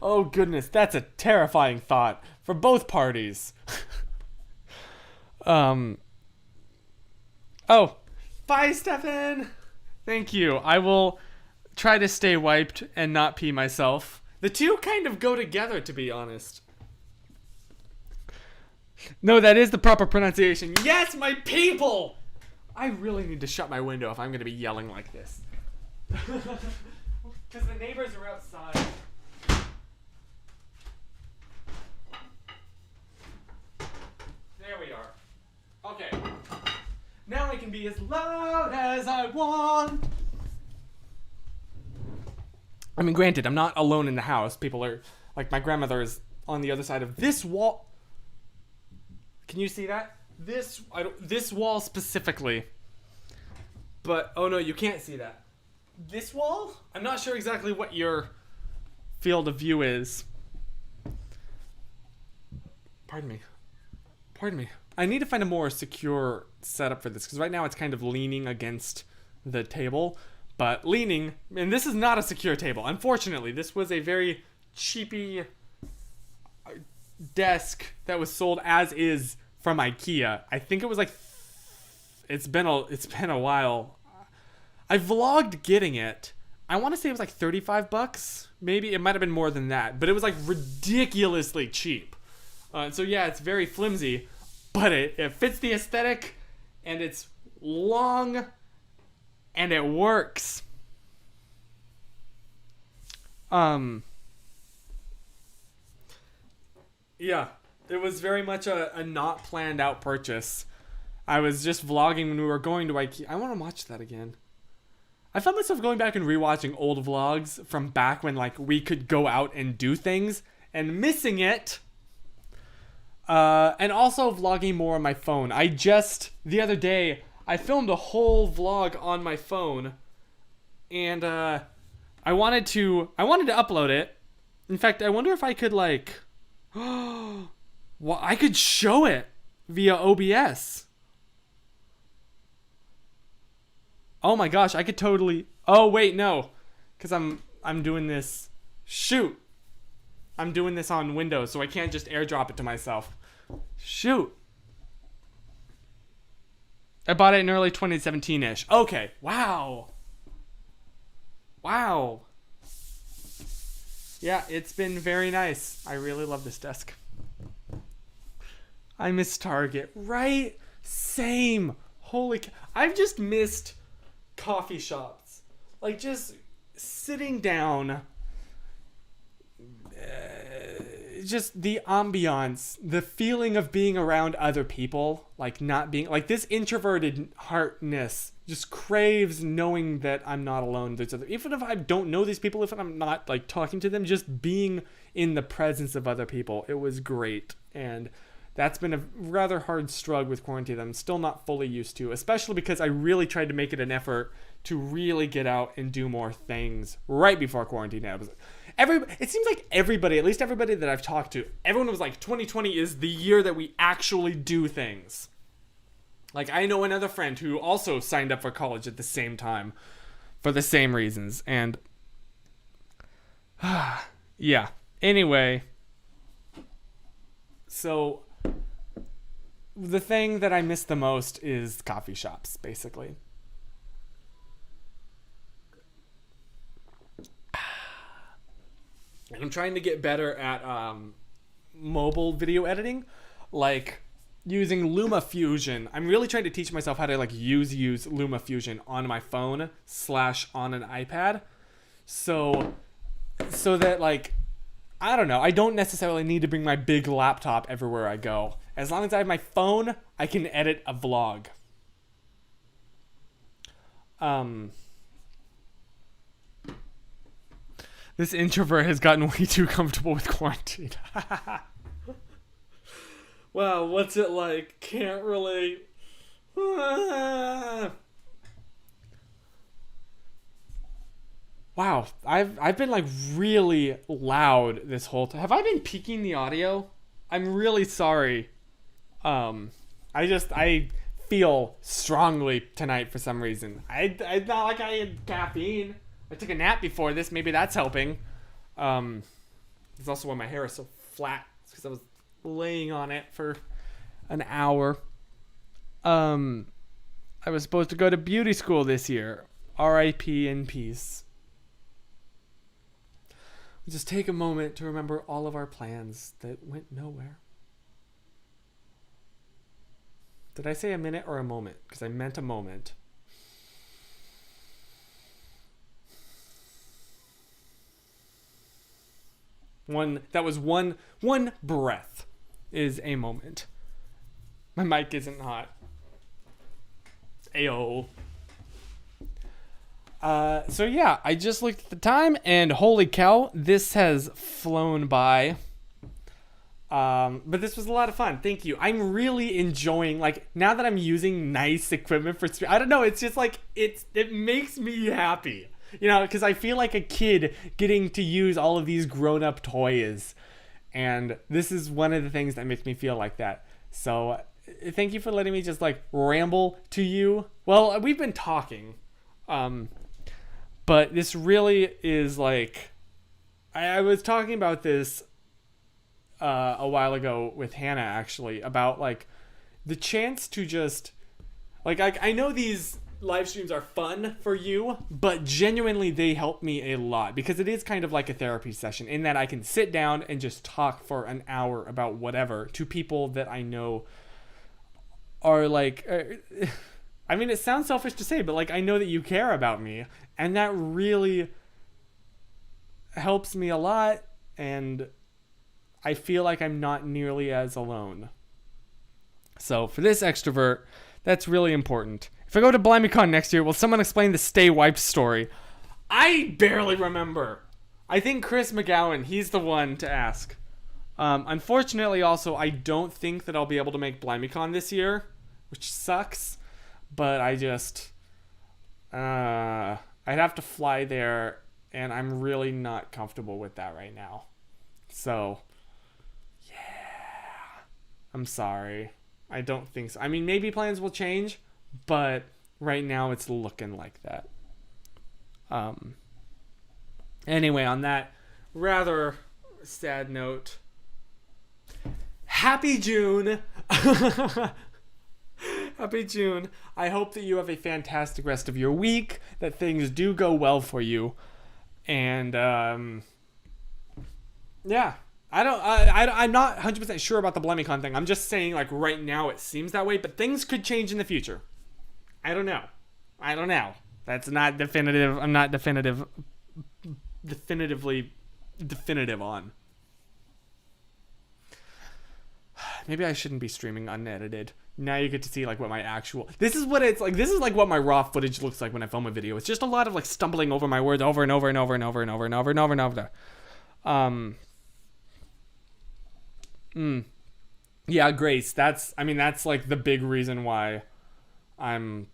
Speaker 1: Oh goodness, that's a terrifying thought for both parties. Oh, bye, Stefan. Thank you. I will try to stay wiped and not pee myself. The two kind of go together, to be honest. No, that is the proper pronunciation. Yes, my people! I really need to shut my window if I'm going to be yelling like this. Because the neighbors are outside. There we are. Okay. Now I can be as loud as I want. I mean, granted, I'm not alone in the house. People are, like, my grandmother is on the other side of this wall. Can you see that? This wall specifically. But, oh no, you can't see that. This wall? I'm not sure exactly what your field of view is. Pardon me. I need to find a more secure setup for this, because right now it's kind of leaning against the table. But leaning, and this is not a secure table. Unfortunately, this was a very cheapy desk that was sold as is from IKEA. I think it was like, it's been a while. I vlogged getting it. I want to say it was like $35. Maybe it might have been more than that, but it was like ridiculously cheap. So yeah, it's very flimsy, but it fits the aesthetic, and it's long, and it works. Yeah, it was very much a not planned out purchase. I was just vlogging when we were going to IKEA. I want to watch that again. I found myself going back and rewatching old vlogs from back when, like, we could go out and do things and missing it. And also vlogging more on my phone. The other day, I filmed a whole vlog on my phone, and I wanted to upload it. In fact, I wonder if I could, like, well, I could show it via OBS. Oh my gosh, I could totally. Oh wait, no, because I'm doing this. Shoot, I'm doing this on Windows, so I can't just airdrop it to myself. Shoot. I bought it in early 2017-ish. Okay. Wow. Wow. Yeah, it's been very nice. I really love this desk. I miss Target. Right? Same. Holy I've just missed coffee shops. Like, just sitting down. Just the ambiance, the feeling of being around other people, like not being like this introverted heartness just craves knowing that I'm not alone. There's other, even if I don't know these people, if I'm not like talking to them, just being in the presence of other people, it was great. And that's been a rather hard struggle with quarantine that I'm still not fully used to, especially because I really tried to make it an effort to really get out and do more things right before quarantine. It seems like everybody, at least everybody that I've talked to, everyone was like, 2020 is the year that we actually do things. Like, I know another friend who also signed up for college at the same time for the same reasons. And, yeah. Anyway, so the thing that I miss the most is coffee shops, basically. And I'm trying to get better at mobile video editing, like using LumaFusion. I'm really trying to teach myself how to like use LumaFusion on my phone / on an iPad, so that like I don't know, I don't necessarily need to bring my big laptop everywhere I go. As long as I have my phone, I can edit a vlog. This introvert has gotten way too comfortable with quarantine. Wow, what's it like? Can't relate. Wow, I've been like really loud this whole time. Have I been peaking the audio? I'm really sorry. I feel strongly tonight for some reason. I not like I had caffeine. I took a nap before this. Maybe that's helping. It's also why my hair is so flat. It's because I was laying on it for an hour. I was supposed to go to beauty school this year. R.I.P. in peace. We'll just take a moment to remember all of our plans that went nowhere. Did I say a minute or a moment? Because I meant a moment. One breath is a moment. My mic isn't hot. Ayo. So yeah, I just looked at the time and holy cow, this has flown by. But this was a lot of fun. Thank you. I'm really enjoying, like, now that I'm using nice equipment for I don't know, it's just like it makes me happy. You know, because I feel like a kid getting to use all of these grown-up toys. And this is one of the things that makes me feel like that. So, thank you for letting me just, like, ramble to you. Well, we've been talking. But this really is, like... I was talking about this a while ago with Hannah, actually. About, like, the chance to just... Like, I know these... live streams are fun for you, but genuinely they help me a lot because it is kind of like a therapy session in that I can sit down and just talk for an hour about whatever to people that I know are like, I mean, it sounds selfish to say, but like I know that you care about me, and that really helps me a lot, and I feel like I'm not nearly as alone. So for this extrovert, that's really important. If I go to BlimeyCon next year, will someone explain the Stay Wiped story? I barely remember. I think Chris McGowan, he's the one to ask. Unfortunately, also, I don't think that I'll be able to make BlimeyCon this year, which sucks. But I just... I'd have to fly there, and I'm really not comfortable with that right now. So, yeah. I'm sorry. I don't think so. I mean, maybe plans will change, but right now it's looking like that. Anyway, on that rather sad note, happy June. Happy June. I hope that you have a fantastic rest of your week, that things do go well for you. And yeah, I'm not 100% sure about the BlemmyCon thing. I'm just saying, like, right now it seems that way, but things could change in the future. I don't know. That's not definitive. I'm not definitively definitive on. Maybe I shouldn't be streaming unedited. Now you get to see, like, what my actual... This is what it's like. This is like what my raw footage looks like when I film a video. It's just a lot of, like, stumbling over my words over and over and over and over and over and over and over and over. Yeah, Grace. That's like the big reason why I'm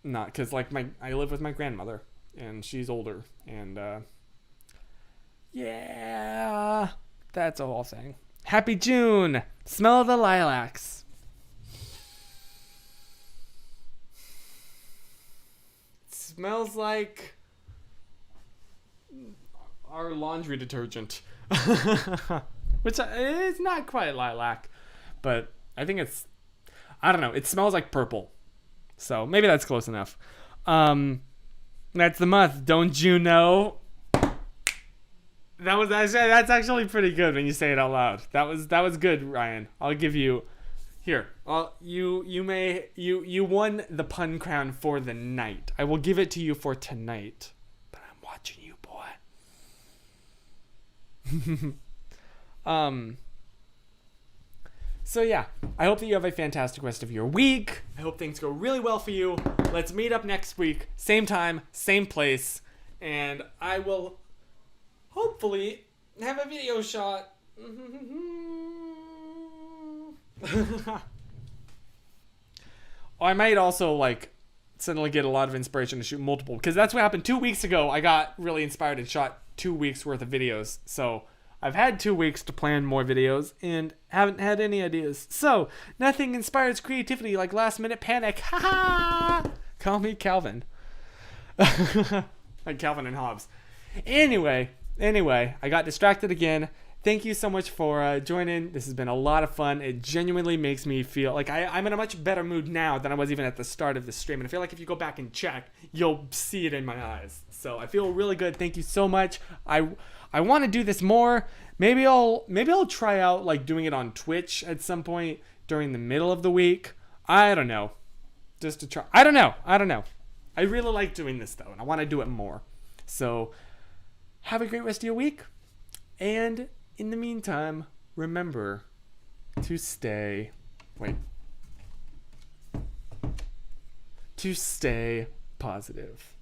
Speaker 1: not, because, like, I live with my grandmother and she's older, and yeah, that's a whole thing. Happy June. Smell the lilacs. Smells like our laundry detergent. Which is not quite lilac, but I think it's, I don't know, it smells like purple. So maybe that's close enough. That's the month, don't you know? That's actually pretty good when you say it out loud. That was good, Ryan. I'll give you here. You won the pun crown for the night. I will give it to you for tonight. But I'm watching you, boy. So yeah, I hope that you have a fantastic rest of your week. I hope things go really well for you. Let's meet up next week, same time, same place, and I will hopefully have a video shot. I might also, like, suddenly get a lot of inspiration to shoot multiple, because that's what happened 2 weeks ago. I got really inspired and shot 2 weeks worth of videos. So I've had 2 weeks to plan more videos and haven't had any ideas. So nothing inspires creativity like last minute panic. Ha ha! Call me Calvin. Like Calvin and Hobbes. Anyway, I got distracted again. Thank you so much for joining. This has been a lot of fun. It genuinely makes me feel like I'm in a much better mood now than I was even at the start of the stream. And I feel like if you go back and check, you'll see it in my eyes. So I feel really good. Thank you so much. I want to do this more. Maybe I'll try out, like, doing it on Twitch at some point during the middle of the week. I don't know. Just to try. I don't know. I really like doing this, though, and I want to do it more. So have a great rest of your week. And in the meantime, remember to stay positive.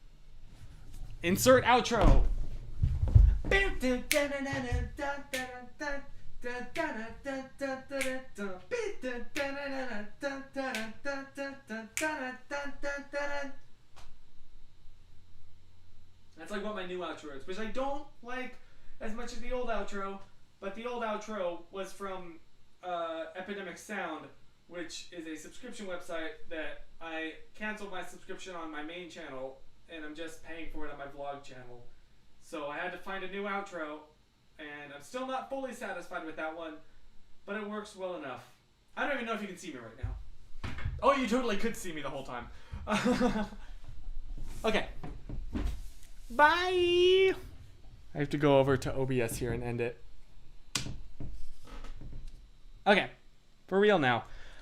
Speaker 1: Insert outro. That's like what my new outro is, which I don't like as much as the old outro, but the old outro was from Epidemic Sound, which is a subscription website that I canceled my subscription on my main channel, and I'm just paying for it on my vlog channel. So I had to find a new outro, and I'm still not fully satisfied with that one, but it works well enough. I don't even know if you can see me right now. Oh, you totally could see me the whole time. Okay. Bye! I have to go over to OBS here and end it. Okay, for real now.